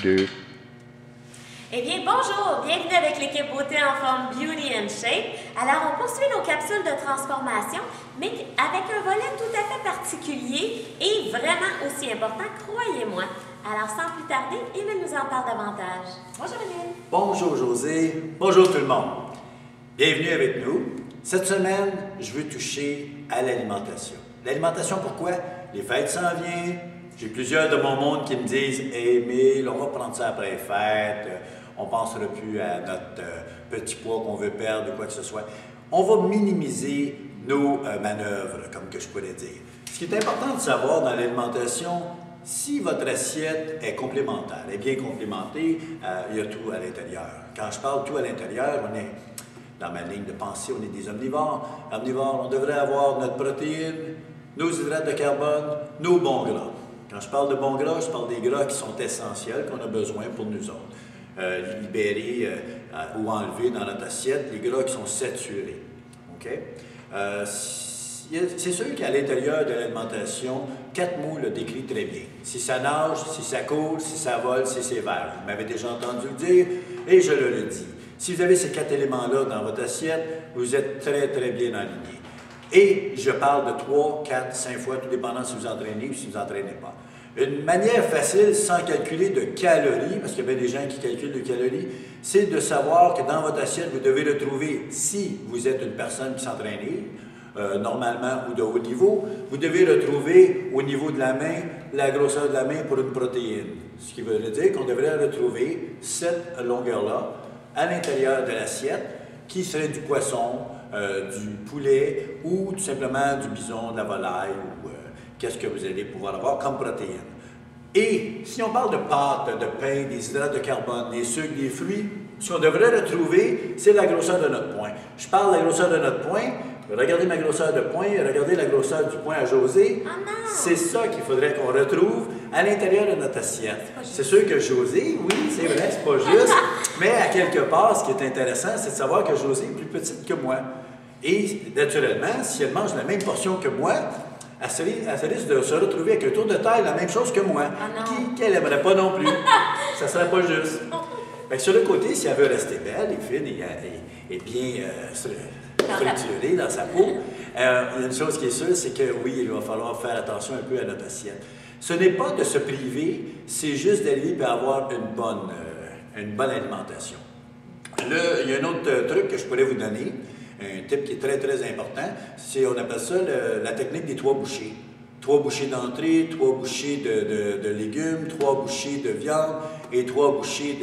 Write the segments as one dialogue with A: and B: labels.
A: 2.
B: Eh bien, bonjour! Bienvenue avec l'équipe Beauté en forme Beauty and Shape. Alors, on poursuit nos capsules de transformation, mais avec un volet tout à fait particulier et vraiment aussi important, croyez-moi. Alors, sans plus tarder, Émile nous en parle davantage. Bonjour, Émile!
C: Bonjour, José. Bonjour, tout le monde. Bienvenue avec nous. Cette semaine, je veux toucher à l'alimentation. L'alimentation, pourquoi? Les fêtes s'en viennent. J'ai plusieurs de mon monde qui me disent « Émile, on va prendre ça après les fêtes. On ne pensera plus à notre petit poids qu'on veut perdre ou quoi que ce soit. » On va minimiser nos manœuvres, comme que je pourrais dire. Ce qui est important de savoir dans l'alimentation, si votre assiette est complémentaire, est bien complémentée, il y a tout à l'intérieur. Quand je parle tout à l'intérieur, on est dans ma ligne de pensée, on est des omnivores. Omnivores, on devrait avoir notre protéine, nos hydrates de carbone, nos bons gras. Quand je parle de bons gras, je parle des gras qui sont essentiels, qu'on a besoin pour nous autres. Libérer ou enlever dans notre assiette les gras qui sont saturés. Okay? C'est sûr qu'à l'intérieur de l'alimentation, 4 mots le décrivent très bien. Si ça nage, si ça coule, si ça vole, si c'est vert. Vous m'avez déjà entendu le dire et je le dis. Si vous avez ces 4 éléments-là dans votre assiette, vous êtes très, très bien aligné. Et je parle de 3, 4, 5 fois, tout dépendant si vous entraînez ou si vous n'entraînez pas. Une manière facile, sans calculer de calories, parce qu'il y a bien des gens qui calculent de calories, c'est de savoir que dans votre assiette, vous devez le trouver, si vous êtes une personne qui s'entraîne normalement ou de haut niveau, vous devez le trouver au niveau de la main, la grosseur de la main pour une protéine. Ce qui veut dire qu'on devrait retrouver cette longueur-là à l'intérieur de l'assiette, qui serait du poisson, du poulet ou tout simplement du bison, de la volaille ou qu'est-ce que vous allez pouvoir avoir comme protéines. Et si on parle de pâtes, de pain, des hydrates de carbone, des sucres, des fruits, ce qu'on devrait retrouver, c'est la grosseur de notre poing. Je parle de la grosseur de notre poing. Regardez ma grosseur de poing, regardez la grosseur du poing à José. C'est ça qu'il faudrait qu'on retrouve à l'intérieur de notre assiette. C'est sûr que José, oui, c'est vrai, c'est pas juste, mais à quelque part, ce qui est intéressant, c'est de savoir que José est plus petite que moi. Et naturellement, si elle mange la même portion que moi, elle risque de se retrouver avec un tour de taille, la même chose que moi, qu'elle n'aimerait pas non plus. Ça ne serait pas juste. Fait que sur le côté, si elle veut rester belle et fine et bien structurée dans sa peau, il y a une chose qui est sûre, c'est que oui, il va falloir faire attention un peu à notre assiette. Ce n'est pas de se priver, c'est juste d'aller et avoir une bonne alimentation. Là, il y a un autre truc que je pourrais vous donner, un tip qui est très, très important, on appelle ça la technique des 3 bouchées. 3 bouchées d'entrée, 3 bouchées de légumes, 3 bouchées de viande et 3 bouchées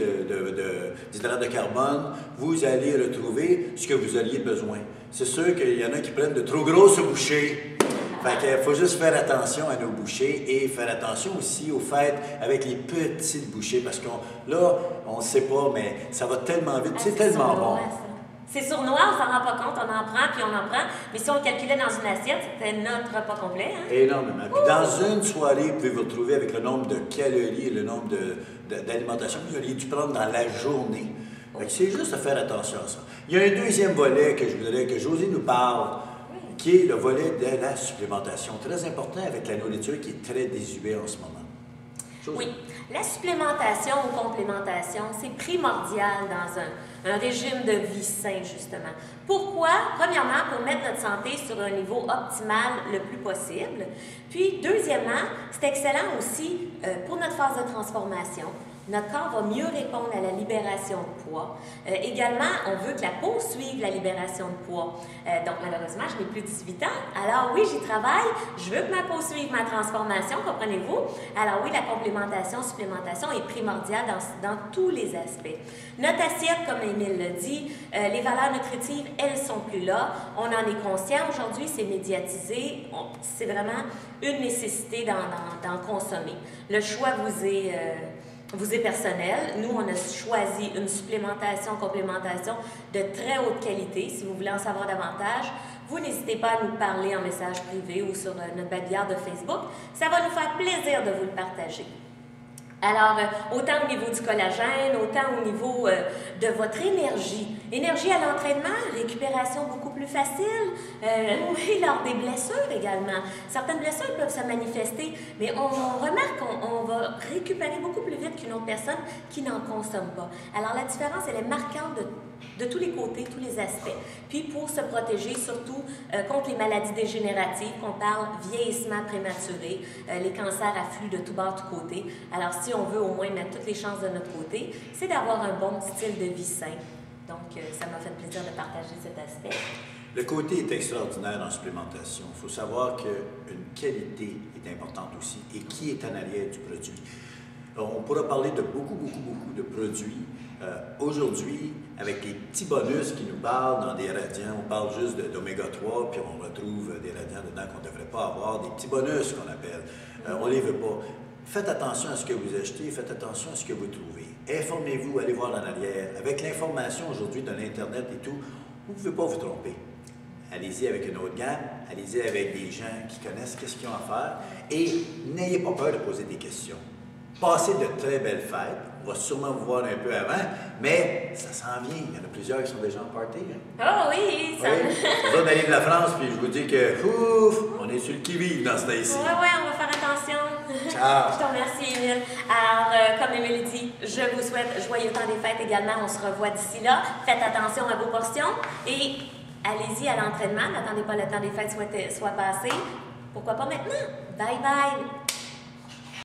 C: d'hydrate de carbone. Vous allez retrouver ce que vous auriez besoin. C'est sûr qu'il y en a qui prennent de trop grosses bouchées. Fait qu'il faut juste faire attention à nos bouchées et faire attention aussi au fait avec les petites bouchées parce que là, on ne sait pas, mais ça va tellement vite, c'est tellement bon.
B: C'est sournois, on s'en rend pas compte, on en prend puis on en prend. Mais si on le calculait dans une assiette, c'était notre repas complet. Hein?
C: Énormément. Puis dans une soirée, vous pouvez vous retrouver avec le nombre de calories et le nombre d'alimentation que vous auriez dû prendre dans la journée. C'est juste de faire attention à ça. Il y a un deuxième volet que je voudrais que José nous parle, qui est le volet de la supplémentation. Très important avec la nourriture qui est très désuète en ce moment. José.
B: Oui, la supplémentation ou complémentation, c'est primordial dans un régime de vie sain, justement. Pourquoi? Premièrement, pour mettre notre santé sur un niveau optimal le plus possible. Puis, deuxièmement, c'est excellent aussi pour notre phase de transformation. Notre corps va mieux répondre à la libération de poids. Également, on veut que la peau suive la libération de poids. Donc, malheureusement, je n'ai plus 18 ans. Alors oui, j'y travaille. Je veux que ma peau suive ma transformation, comprenez-vous? Alors oui, la complémentation, supplémentation est primordiale dans tous les aspects. Notre assiette, comme Émile l'a dit, les valeurs nutritives, elles sont plus là. On en est conscient. Aujourd'hui, c'est médiatisé. C'est vraiment une nécessité d'en consommer. Le choix vous est personnel. Nous, on a choisi une supplémentation, complémentation de très haute qualité. Si vous voulez en savoir davantage, vous n'hésitez pas à nous parler en message privé ou sur notre babillard de Facebook. Ça va nous faire plaisir de vous le partager. Alors, autant au niveau du collagène, autant au niveau de votre énergie. Énergie à l'entraînement, récupération beaucoup plus facile, oui, lors des blessures également. Certaines blessures peuvent se manifester, mais on remarque qu'on va récupérer beaucoup plus vite qu'une autre personne qui n'en consomme pas. Alors, la différence, elle est marquante de tous les côtés, tous les aspects. Puis, pour se protéger, surtout contre les maladies dégénératives, qu'on parle vieillissement prématuré, les cancers affluent de tout bord, de tout côté. Alors, si on veut au moins mettre toutes les chances de notre côté, c'est d'avoir un bon style de vie sain. Donc, ça m'a fait plaisir de partager cet aspect.
C: Le côté est extraordinaire en supplémentation. Il faut savoir qu'une qualité est importante aussi et qui est en arrière du produit. On pourra parler de beaucoup de produits. Aujourd'hui, avec les petits bonus qui nous parlent dans des radiants, on parle juste d'oméga 3, puis on retrouve des radiants dedans qu'on ne devrait pas avoir, des petits bonus qu'on appelle. On ne les veut pas. Faites attention à ce que vous achetez, faites attention à ce que vous trouvez. Informez-vous, allez voir en arrière. Avec l'information aujourd'hui de l'Internet et tout, vous ne pouvez pas vous tromper. Allez-y avec une autre gamme, allez-y avec des gens qui connaissent ce qu'ils ont à faire et n'ayez pas peur de poser des questions. Passez de très belles fêtes. On va sûrement vous voir un peu avant, mais ça s'en vient. Il y en a plusieurs qui sont déjà en party. Hein?
B: Oh oui, ça...
C: Vous autres allez de la France, puis je vous dis que, ouf, on est sur le qui-vive dans ce temps-ci.
B: Oui, on va faire attention.
C: Ciao.
B: Je te remercie, Émile. Alors, comme Émile dit, je vous souhaite joyeux temps des fêtes également. On se revoit d'ici là. Faites attention à vos portions et allez-y à l'entraînement. N'attendez pas le temps des fêtes soit passé. Pourquoi pas maintenant? Bye bye.